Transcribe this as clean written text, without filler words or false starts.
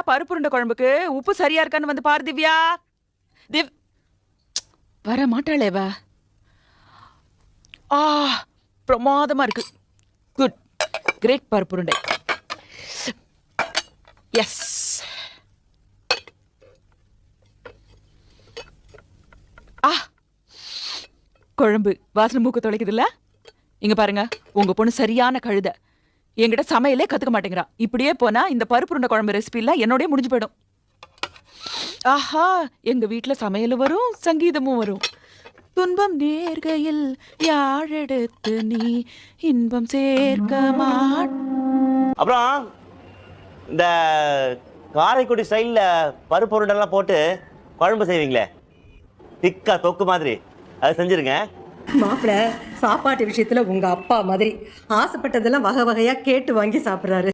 பருப்பு உருண்டை குழம்புக்கு உப்பு சரியா இருக்கான்னு வந்து பாரு திவ்யா. வர மாட்டாளேவா? பிரமாதமா இருக்கு. குட், கிரேட் பருப்பு உருண்டை. எஸ். குழம்பு வாசனை மூக்கு தொலைக்குதுல்ல? இங்க பாருங்க, உங்க பொண்ணு சரியான கழுத. என்கிட்ட சமையலே கத்துக்க மாட்டேங்கிறா. இப்படியே போனா இந்த பருப்பு உருண்டை குழம்பு ரெசிபி எல்லாம் என்னோடய முடிஞ்சு போயிடும். ஆஹா, எங்க வீட்டுல சமையலும் வரும், சங்கீதமும் வரும். துன்பம் நேர்கையில் யாழெடுத்து நீ இன்பம் சேர்க்க மாட். அப்புறம் இந்த காரைக்குடி ஸ்டைல்ல பருப்பு உருண்டெல்லாம் போட்டு குழம்பு செய்வீங்களே, திக்கா தொக்கு மாதிரி, அதை செஞ்சிருங்க. மாப்பிள்ள சாப்பாட்டு விஷயத்துல உங்க அப்பா மாதிரி ஆசைப்பட்டதெல்லாம் வகை வகையா கேட்டு வாங்கி சாப்பிடுறாரு.